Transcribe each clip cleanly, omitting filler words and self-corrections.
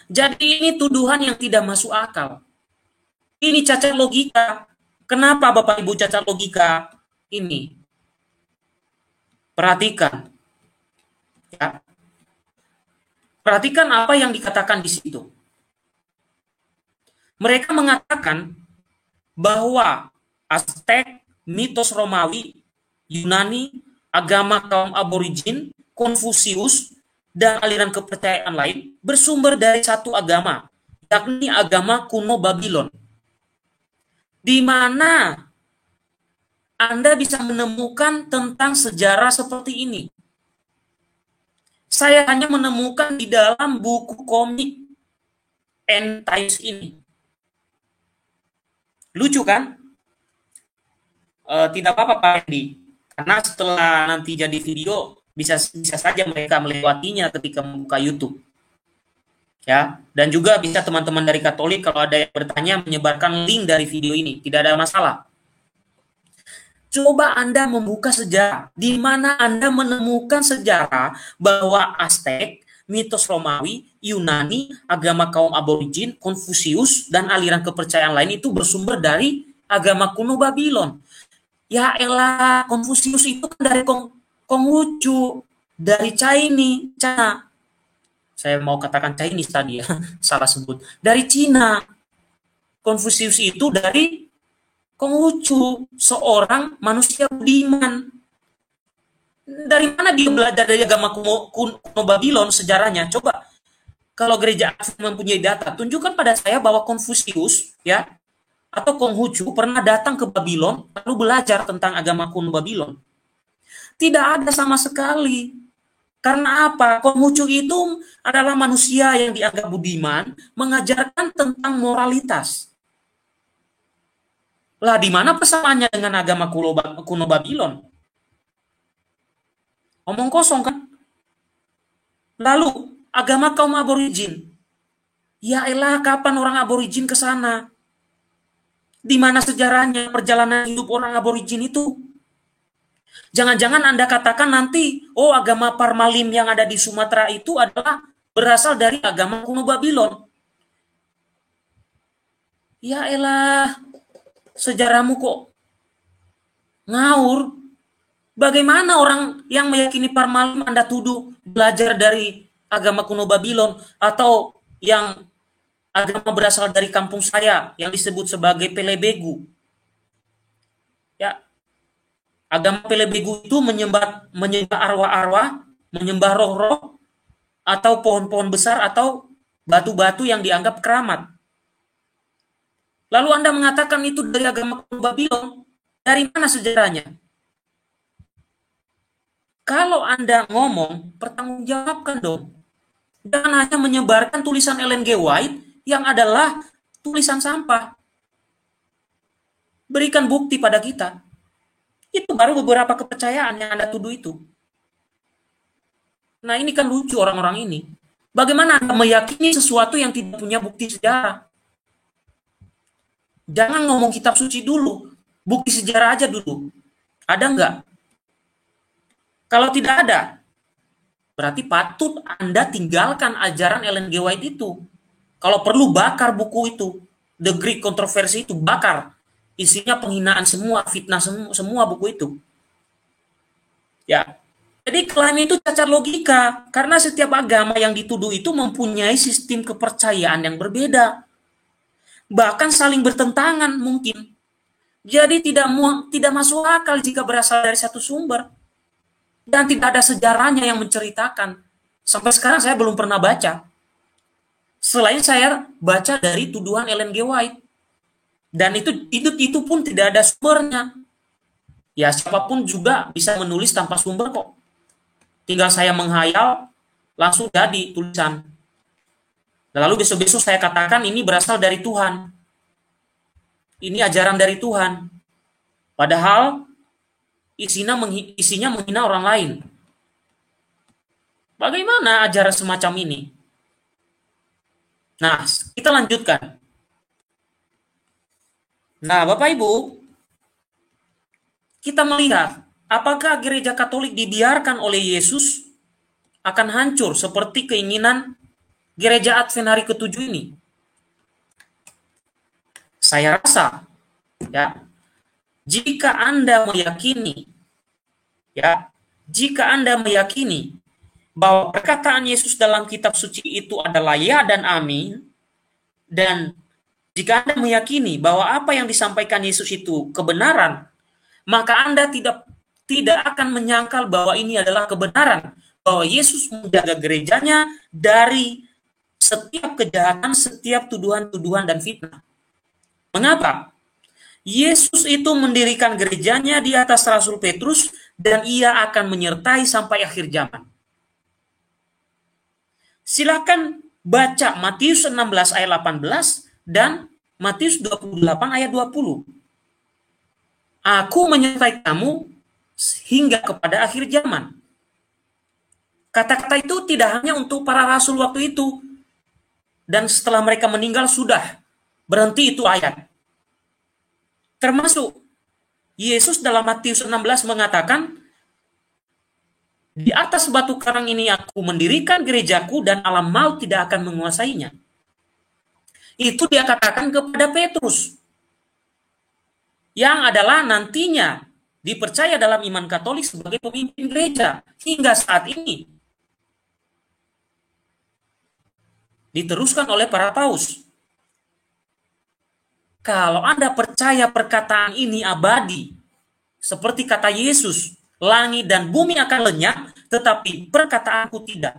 Jadi ini tuduhan yang tidak masuk akal. Ini cacat logika. Kenapa Bapak Ibu cacat logika ini? Perhatikan, ya. Perhatikan apa yang dikatakan di situ. Mereka mengatakan bahwa Aztek, mitos Romawi, Yunani, agama kaum aborigin, Konfusius, dan aliran kepercayaan lain bersumber dari satu agama, yakni agama kuno Babylon, di mana Anda bisa menemukan tentang sejarah seperti ini. Saya hanya menemukan di dalam buku komik End Times ini. Lucu kan? Tidak apa-apa Pak Hendy, karena setelah nanti jadi video bisa saja mereka melewatinya ketika membuka YouTube, ya. Dan juga bisa teman-teman dari Katolik kalau ada yang bertanya menyebarkan link dari video ini, tidak ada masalah. Coba Anda membuka sejarah, di mana Anda menemukan sejarah bahwa Aztek, mitos Romawi, Yunani, agama kaum aborigin, Konfusius, dan aliran kepercayaan lain itu bersumber dari agama kuno Babylon. Ya elah, Konfusius itu kan dari Konghucu, dari China. Saya mau katakan Chinese tadi ya, salah sebut. Dari Cina. Konfusius itu dari Konghucu, seorang manusia budiman. Dari mana dia belajar dari agama kuno Babylon sejarahnya? Coba kalau gereja mempunyai data, tunjukkan pada saya bahwa Konfusius ya atau Konghucu pernah datang ke Babylon lalu belajar tentang agama kuno Babylon. Tidak ada sama sekali. Karena apa? Konghucu itu adalah manusia yang dianggap budiman, mengajarkan tentang moralitas. Lah, di mana persamaannya dengan agama kuno Babylon? Omong kosong kan? Lalu, agama kaum aborigin. Ya elah, kapan orang aborigin ke sana? Di mana sejarahnya perjalanan hidup orang aborigin itu? Jangan-jangan Anda katakan nanti, oh agama Parmalim yang ada di Sumatera itu adalah berasal dari agama kuno Babylon. Ya elah, sejarahmu kok ngawur. Bagaimana orang yang meyakini Parmalim Anda tuduh belajar dari agama kuno Babylon atau yang agama berasal dari kampung saya yang disebut sebagai Pelebegu. Ya, agama Pelebegu itu menyembah arwah-arwah, menyembah roh-roh atau pohon-pohon besar atau batu-batu yang dianggap keramat. Lalu Anda mengatakan itu dari agama kuno Babylon. Dari mana sejarahnya? Kalau Anda ngomong, pertanggungjawabkan dong. Jangan hanya menyebarkan tulisan Ellen G. White yang adalah tulisan sampah. Berikan bukti pada kita. Itu baru beberapa kepercayaan yang Anda tuduh itu. Nah, ini kan lucu orang-orang ini. Bagaimana Anda meyakini sesuatu yang tidak punya bukti sejarah? Jangan ngomong kitab suci dulu. Bukti sejarah aja dulu. Ada nggak? Kalau tidak ada, berarti patut Anda tinggalkan ajaran Ellen G. White itu. Kalau perlu bakar buku itu. The Greek Controversy itu bakar. Isinya penghinaan semua, fitnah semua buku itu. Ya. Jadi klaim itu cacat logika. Karena setiap agama yang dituduh itu mempunyai sistem kepercayaan yang berbeda. Bahkan saling bertentangan mungkin. Jadi tidak masuk akal jika berasal dari satu sumber. Dan tidak ada sejarahnya yang menceritakan. Sampai sekarang saya belum pernah baca. Selain saya baca dari tuduhan Ellen G. White. Dan itu pun tidak ada sumbernya. Ya siapapun juga bisa menulis tanpa sumber kok. Tinggal saya menghayal, langsung jadi tulisan. Lalu besok-besok saya katakan ini berasal dari Tuhan. Ini ajaran dari Tuhan. Padahal isinya menghina orang lain. Bagaimana ajaran semacam ini? Nah, kita lanjutkan. Nah, Bapak Ibu, kita melihat apakah gereja Katolik dibiarkan oleh Yesus akan hancur seperti keinginan gereja Advent hari ke-7 ini? Saya rasa, ya, jika Anda meyakini, ya, jika Anda meyakini bahwa perkataan Yesus dalam kitab suci itu adalah ya dan amin, dan jika Anda meyakini bahwa apa yang disampaikan Yesus itu kebenaran, maka Anda tidak akan menyangkal bahwa ini adalah kebenaran, bahwa Yesus menjaga gerejanya dari setiap kejahatan, setiap tuduhan-tuduhan dan fitnah. Mengapa? Yesus itu mendirikan gerejanya di atas Rasul Petrus dan ia akan menyertai sampai akhir zaman. Silakan baca Matius 16 ayat 18 dan Matius 28 ayat 20. Aku menyertai kamu hingga kepada akhir zaman. Kata-kata itu tidak hanya untuk para rasul waktu itu, dan setelah mereka meninggal sudah berhenti itu ayat. Termasuk Yesus dalam Matius 16 mengatakan, di atas batu karang ini aku mendirikan gerejaku dan alam maut tidak akan menguasainya. Itu dia katakan kepada Petrus, yang adalah nantinya dipercaya dalam iman Katolik sebagai pemimpin gereja hingga saat ini. Diteruskan oleh para paus. Kalau Anda percaya perkataan ini abadi, seperti kata Yesus, langit dan bumi akan lenyap, tetapi perkataanku tidak.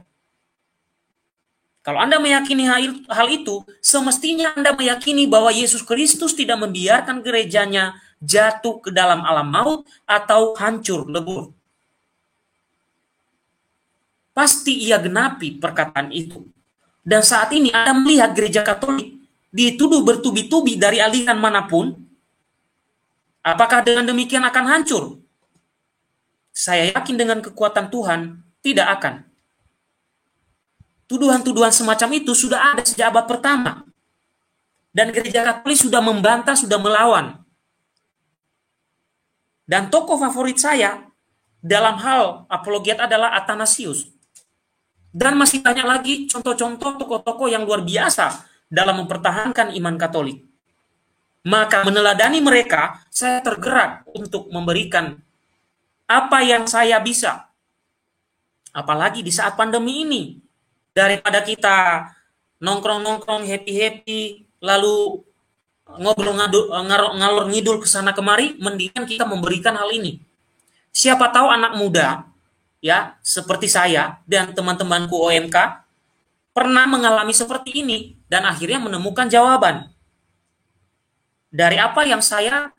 Kalau Anda meyakini hal itu, semestinya Anda meyakini bahwa Yesus Kristus tidak membiarkan gerejanya jatuh ke dalam alam maut atau hancur lebur. Pasti ia genapi perkataan itu. Dan saat ini Anda melihat gereja Katolik dituduh bertubi-tubi dari aliran manapun, apakah dengan demikian akan hancur? Saya yakin dengan kekuatan Tuhan, tidak akan. Tuduhan-tuduhan semacam itu sudah ada sejak abad pertama. Dan gereja Katolik sudah membantah, sudah melawan. Dan tokoh favorit saya dalam hal apologet adalah Athanasius. Dan masih banyak lagi contoh-contoh tokoh-tokoh yang luar biasa dalam mempertahankan iman Katolik. Maka meneladani mereka, saya tergerak untuk memberikan apa yang saya bisa. Apalagi di saat pandemi ini. Daripada kita nongkrong-nongkrong, happy-happy, lalu ngobrol ngalor ngidul ke sana kemari, mendingan kita memberikan hal ini. Siapa tahu anak muda, ya, seperti saya dan teman-temanku OMK, pernah mengalami seperti ini, dan akhirnya menemukan jawaban. Dari apa yang saya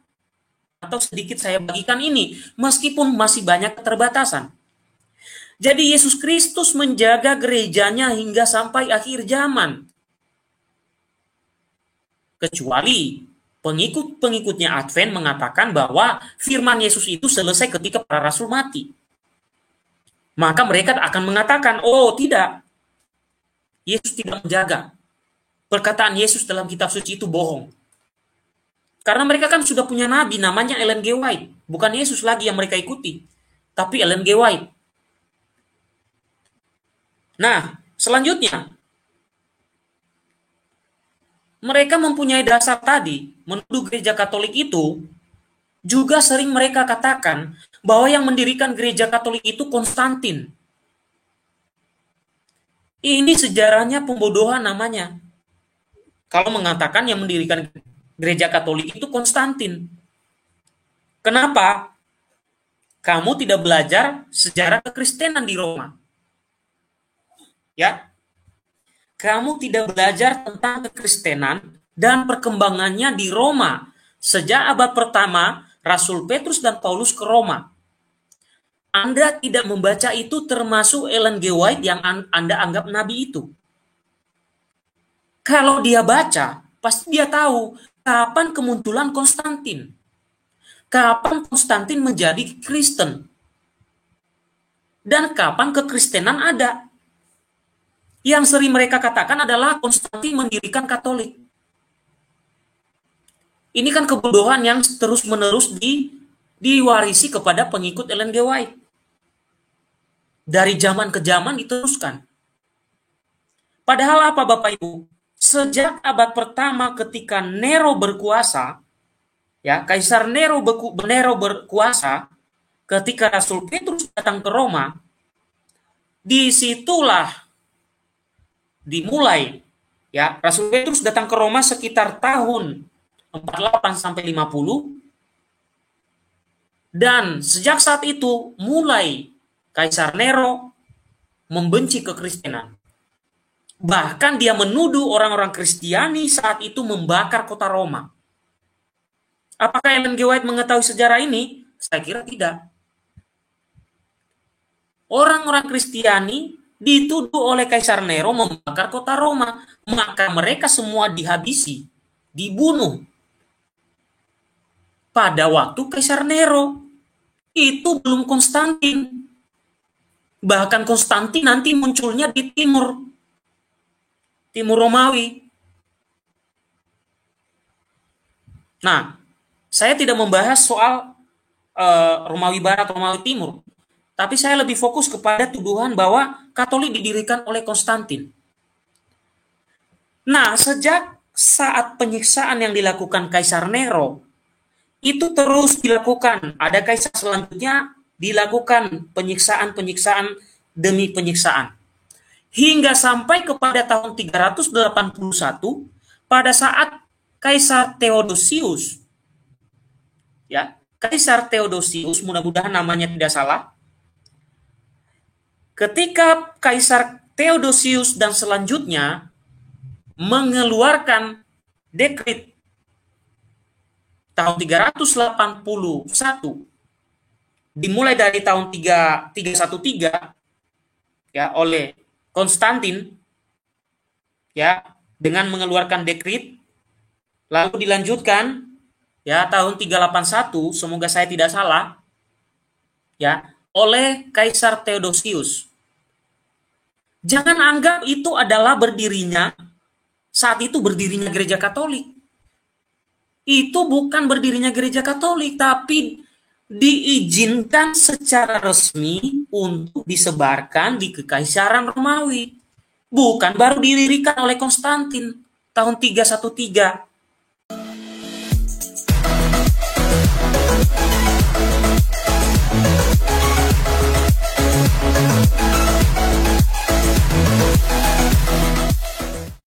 atau sedikit saya bagikan ini, meskipun masih banyak keterbatasan. Jadi Yesus Kristus menjaga gerejanya hingga sampai akhir zaman. Kecuali pengikut-pengikutnya Advent mengatakan bahwa firman Yesus itu selesai ketika para rasul mati. Maka mereka akan mengatakan, oh tidak, Yesus tidak menjaga. Perkataan Yesus dalam kitab suci itu bohong. Karena mereka kan sudah punya nabi namanya Ellen G. White. Bukan Yesus lagi yang mereka ikuti, tapi Ellen G. White. Nah, selanjutnya, mereka mempunyai dasar tadi, menuduh gereja Katolik itu, juga sering mereka katakan bahwa yang mendirikan gereja Katolik itu Konstantin. Ini sejarahnya pembodohan namanya. Kalau mengatakan yang mendirikan gereja Katolik itu Konstantin. Kenapa? Kamu tidak belajar sejarah kekristenan di Roma. Ya, kamu tidak belajar tentang kekristenan dan perkembangannya di Roma. Sejak abad pertama, Rasul Petrus dan Paulus ke Roma. Anda tidak membaca itu, termasuk Ellen G. White yang Anda anggap nabi itu. Kalau dia baca, pasti dia tahu kapan kemunculan Konstantin. Kapan Konstantin menjadi Kristen. Dan kapan kekristenan ada. Yang sering mereka katakan adalah Konstantin mendirikan Katolik. Ini kan kebodohan yang terus-menerus diwarisi kepada pengikut Ellen G. White. Dari zaman ke zaman diteruskan. Padahal apa Bapak Ibu? Sejak abad pertama ketika Nero berkuasa, ya, Kaisar Nero berkuasa, ketika Rasul Petrus datang ke Roma, disitulah dimulai, ya, Rasul Petrus datang ke Roma sekitar tahun 48 sampai 50, dan sejak saat itu mulai Kaisar Nero membenci kekristenan. Bahkan dia menuduh orang-orang Kristiani saat itu membakar kota Roma. Apakah Ellen G. White mengetahui sejarah ini? Saya kira tidak. Orang-orang Kristiani dituduh oleh Kaisar Nero membakar kota Roma, maka mereka semua dihabisi, dibunuh. Pada waktu Kaisar Nero, itu belum Konstantin. Bahkan Konstantin nanti munculnya di timur Romawi. Nah, saya tidak membahas soal Romawi Barat, Romawi Timur, tapi saya lebih fokus kepada tuduhan bahwa Katolik didirikan oleh Konstantin. Nah, sejak saat penyiksaan yang dilakukan Kaisar Nero, itu terus dilakukan. Ada kaisar selanjutnya dilakukan penyiksaan demi penyiksaan. Hingga sampai kepada tahun 381 pada saat Kaisar Theodosius, ya, Kaisar Theodosius, mudah-mudahan namanya tidak salah. Ketika Kaisar Theodosius dan selanjutnya mengeluarkan dekret tahun 381 dimulai dari tahun 313, ya, oleh Konstantin, ya, dengan mengeluarkan dekret, lalu dilanjutkan, ya, tahun 381, semoga saya tidak salah, ya, oleh Kaisar Theodosius. Jangan anggap itu adalah saat itu berdirinya gereja Katolik. Itu bukan berdirinya gereja Katolik, tapi diizinkan secara resmi untuk disebarkan di Kekaisaran Romawi. Bukan baru didirikan oleh Konstantin tahun 313.